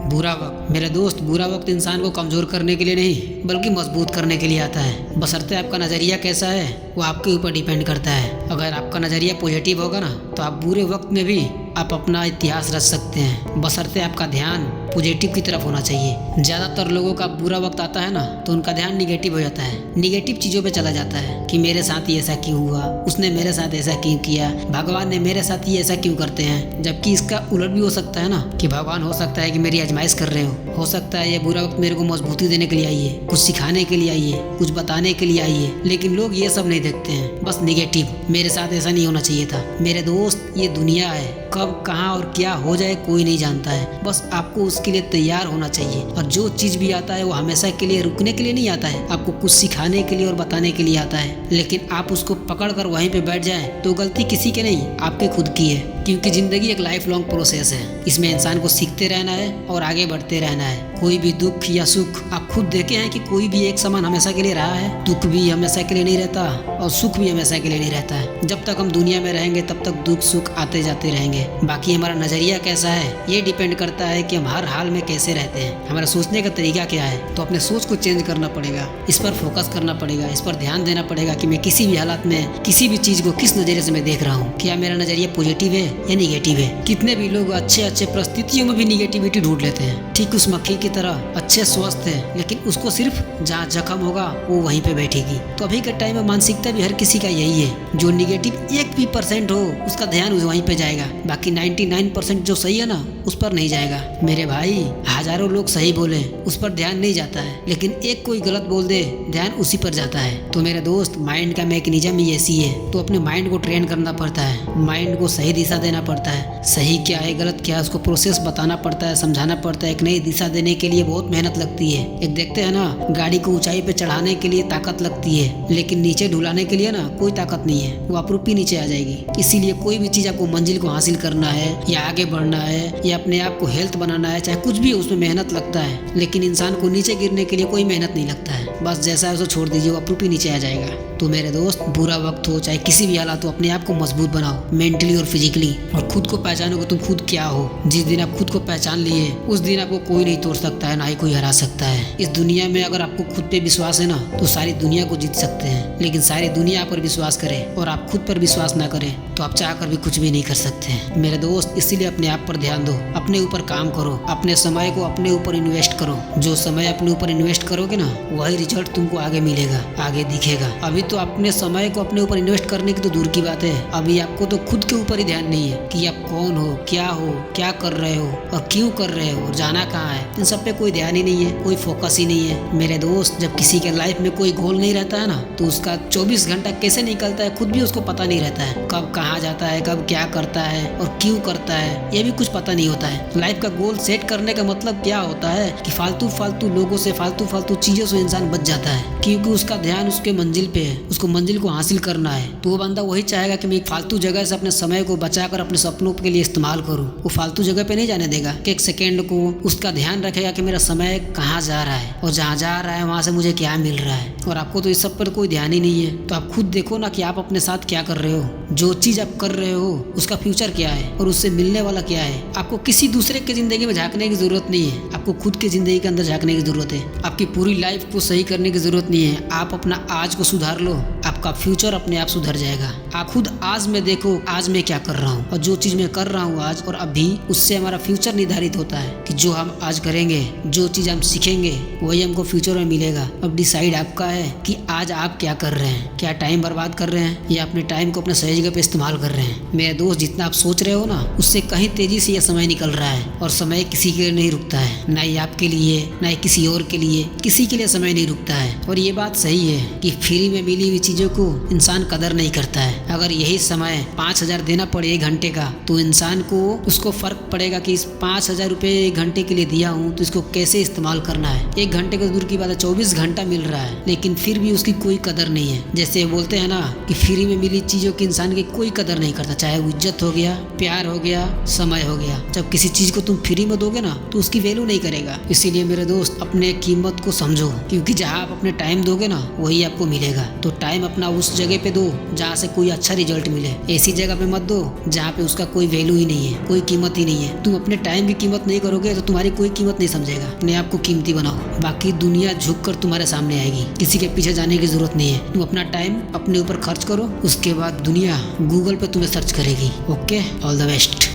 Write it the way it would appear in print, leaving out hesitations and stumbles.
बुरा वक्त मेरे दोस्त, बुरा वक्त इंसान को कमज़ोर करने के लिए नहीं बल्कि मजबूत करने के लिए आता है। बशर्ते आपका नज़रिया कैसा है वो आपके ऊपर डिपेंड करता है। अगर आपका नज़रिया पॉजिटिव होगा ना तो आप बुरे वक्त में भी आप अपना इतिहास रच सकते हैं। बशर्ते आपका ध्यान पॉजिटिव की तरफ होना चाहिए। ज़्यादातर लोगों का बुरा वक्त आता है ना तो उनका ध्यान निगेटिव हो जाता है, निगेटिव चीज़ों पे चला जाता है कि मेरे साथ ही ऐसा क्यों हुआ, उसने मेरे साथ ऐसा क्यों किया, भगवान ने मेरे साथ ही ऐसा क्यों करते हैं। जबकि इसका उलट भी हो सकता है ना कि भगवान हो सकता है कि मेरी आजमाइश कर रहे हो सकता है ये बुरा वक्त मेरे को मजबूती देने के लिए आई है, कुछ सिखाने के लिए आई है, कुछ बताने के लिए आई है। लेकिन लोग ये सब नहीं देखते हैं, बस निगेटिव, मेरे साथ ऐसा नहीं होना चाहिए था। मेरे दोस्त, ये दुनिया है, कब कहाँ और क्या हो जाए कोई नहीं जानता है। बस आपको उसके लिए तैयार होना चाहिए। और जो चीज़ भी आता है वो हमेशा के लिए रुकने के लिए नहीं आता है, आपको कुछ सिखाने के लिए और बताने के लिए आता है। लेकिन आप उसको पकड़ कर वहीं पे बैठ जाए तो गलती किसी के नहीं, आपके खुद की है। क्योंकि ज़िंदगी एक लाइफ लॉन्ग प्रोसेस है, इसमें इंसान को सीखते रहना है और आगे बढ़ते रहना है। कोई भी दुख या सुख आप खुद देखे हैं कि कोई भी एक समान हमेशा के लिए रहा है। दुख भी हमेशा के लिए नहीं रहता और सुख भी हमेशा के लिए नहीं रहता है। जब तक हम दुनिया में रहेंगे तब तक दुख सुख आते जाते रहेंगे। बाकी हमारा नज़रिया कैसा है ये डिपेंड करता है कि हम हर हाल में कैसे रहते हैं, हमारा सोचने का तरीका क्या है। तो अपने सोच को चेंज करना पड़ेगा, इस पर फोकस करना पड़ेगा, इस पर ध्यान देना पड़ेगा कि मैं किसी भी हालात में किसी भी चीज़ को किस नज़रिए से मैं देख रहा हूँ। क्या मेरा नज़रिया पॉजिटिव है या निगेटिव है। कितने भी लोग अच्छे अच्छे परिस्थितियों में भी निगेटिविटी ढूंढ लेते हैं, ठीक उस मक्खी की तरह अच्छे स्वस्थ है लेकिन उसको सिर्फ जहाँ जख्म होगा वो वहीं पे बैठेगी। तो अभी के टाइम में मानसिकता भी हर किसी का यही है। जो निगेटिव 1% हो उसका ध्यान वहीं पे जाएगा, बाकी 99% जो सही है ना उस पर नहीं जाएगा। मेरे भाई, हजारों लोग सही बोले उस पर ध्यान नहीं जाता है, लेकिन एक कोई गलत बोल दे ध्यान उसी पर जाता है। तो मेरे दोस्त, माइंड का मैकेनिज्म ही ऐसी है। तो अपने माइंड को ट्रेन करना पड़ता है, माइंड को सही दिशा देना पड़ता है। सही क्या है गलत क्या है उसको प्रोसेस बताना पड़ता है, समझाना पड़ता है। एक नई दिशा देने के लिए बहुत मेहनत लगती है। एक देखते हैं ना, गाड़ी को ऊंचाई पे चढ़ाने के लिए ताकत लगती है लेकिन नीचे ढुलाने के लिए ना कोई ताकत नहीं है, वो अपरूपी नीचे आ जाएगी। इसीलिए कोई भी चीज आपको मंजिल को हासिल करना है या आगे बढ़ना है या अपने आप को हेल्थ बनाना है, चाहे कुछ भी उसमें मेहनत लगता है। लेकिन इंसान को नीचे गिरने के लिए कोई मेहनत नहीं लगता है, बस जैसा है उसे छोड़ दीजिए, वो अपरूपी नीचे आ जाएगा। तो मेरे दोस्त, बुरा वक्त हो चाहे किसी भी हालात हो, अपने आप को मजबूत बनाओ मेंटली और फिजिकली, और खुद को पहचानो कि तुम खुद क्या हो। जिस दिन आप खुद को पहचान लिए उस दिन आपको कोई नहीं तोड़ सकता है, ना ही कोई हरा सकता है। इस दुनिया में अगर आपको खुद पे विश्वास है ना तो सारी दुनिया को जीत सकते हैं। लेकिन सारी दुनिया पर विश्वास करे और आप खुद पर विश्वास ना करें तो आप चाह कर भी कुछ भी नहीं कर सकते हैं। मेरे दोस्त, इसीलिए अपने आप पर ध्यान दो, अपने ऊपर काम करो, अपने समय को अपने ऊपर इन्वेस्ट करो। जो समय अपने ऊपर इन्वेस्ट करोगे ना वही रिजल्ट तुमको आगे मिलेगा, आगे दिखेगा। अभी तो अपने समय को अपने ऊपर इन्वेस्ट करने की तो दूर की बात है, अभी आपको तो खुद के ऊपर ही ध्यान नहीं है कि आप कौन हो, क्या कर रहे हो और क्यों कर रहे हो और जाना कहाँ है। इन सब पे कोई ध्यान ही नहीं है, कोई फोकस ही नहीं है। मेरे दोस्त, जब किसी के लाइफ में कोई गोल नहीं रहता है ना तो उसका 24 घंटा कैसे निकलता है खुद भी उसको पता नहीं रहता है। कब कहाँ जाता है, कब क्या करता है और क्यों करता है ये भी कुछ पता नहीं होता है। लाइफ का गोल सेट करने का मतलब क्या होता है कि फालतू लोगों से, फालतू चीजों से इंसान बच जाता है, क्योंकि उसका ध्यान उसके मंजिल पे है, उसको मंजिल को हासिल करना है। तो वो बंदा वही चाहेगा कि मैं एक फालतू जगह से अपने समय को बचाकर अपने सपनों के लिए इस्तेमाल करूँ। वो फालतू जगह पे नहीं जाने देगा कि एक सेकेंड को उसका ध्यान रखेगा कि मेरा समय कहाँ जा रहा है और जहाँ जा रहा है वहाँ से मुझे क्या मिल रहा है। और आपको तो इस सब पर कोई ध्यान ही नहीं है। तो आप खुद देखो ना कि आप अपने साथ क्या कर रहे हो, जो चीज आप कर रहे हो उसका फ्यूचर क्या है और उससे मिलने वाला क्या है। आपको किसी दूसरे की जिंदगी में झांकने की जरूरत नहीं है, आपको खुद की जिंदगी के अंदर झांकने की जरूरत है। आपकी पूरी लाइफ को सही करने की जरूरत नहीं है, आप अपना आज को सुधार लो, आपका फ्यूचर अपने आप सुधर जाएगा। आप खुद आज में देखो, आज मैं क्या कर रहा हूँ और जो चीज मैं कर रहा हूँ आज और अभी, उससे हमारा फ्यूचर निर्धारित होता है कि जो हम आज करेंगे, जो चीज हम सीखेंगे वही हमको फ्यूचर में मिलेगा। अब डिसाइड आपका है कि आज आप क्या कर रहे हैं, क्या टाइम बर्बाद कर रहे हैं या अपने टाइम को अपने सही जगह पे इस्तेमाल कर रहे हैं। मेरे दोस्त, जितना आप सोच रहे हो ना उससे कहीं तेजी से यह समय निकल रहा है और समय किसी के लिए नहीं रुकता है, ना ही आपके लिए ना ही किसी और के लिए, किसी के लिए समय नहीं रुकता है। और ये बात सही है कि फ्री में मिली हुई चीजों को इंसान कदर नहीं करता है। अगर यही समय 5,000 देना पड़े 1 घंटे का तो इंसान को उसको फर्क पड़ेगा कि इस 5,000 रुपये 1 घंटे के लिए दिया हूँ तो इसको कैसे इस्तेमाल करना है। 1 घंटे को दूर की बात है, 24 घंटा मिल रहा है लेकिन फिर भी उसकी कोई कदर नहीं है। जैसे बोलते हैं ना कि फ्री में मिली चीजों की इंसान की कोई कदर नहीं करता, चाहे वो इज्जत हो गया, प्यार हो गया, समय हो गया। जब किसी चीज को तुम फ्री में दोगे ना तो उसकी वैल्यू नहीं करेगा। इसीलिए मेरे दोस्त, अपने कीमत को समझो, क्योंकि जहाँ आप अपने टाइम दोगे ना वही आपको मिलेगा। तो टाइम अपने अपना उस जगह पे दो जहाँ से कोई अच्छा रिजल्ट मिले। ऐसी जगह पे मत दो जहाँ पे उसका कोई वैल्यू ही नहीं है, कोई कीमत ही नहीं है। तुम अपने टाइम की कीमत नहीं करोगे तो तुम्हारी कोई कीमत नहीं समझेगा। अपने आप को कीमती बनाओ, बाकी दुनिया झुक कर तुम्हारे सामने आएगी। किसी के पीछे जाने की जरूरत नहीं है। तुम अपना टाइम अपने ऊपर खर्च करो, उसके बाद दुनिया गूगल पे तुम्हें सर्च करेगी। Okay, all the best.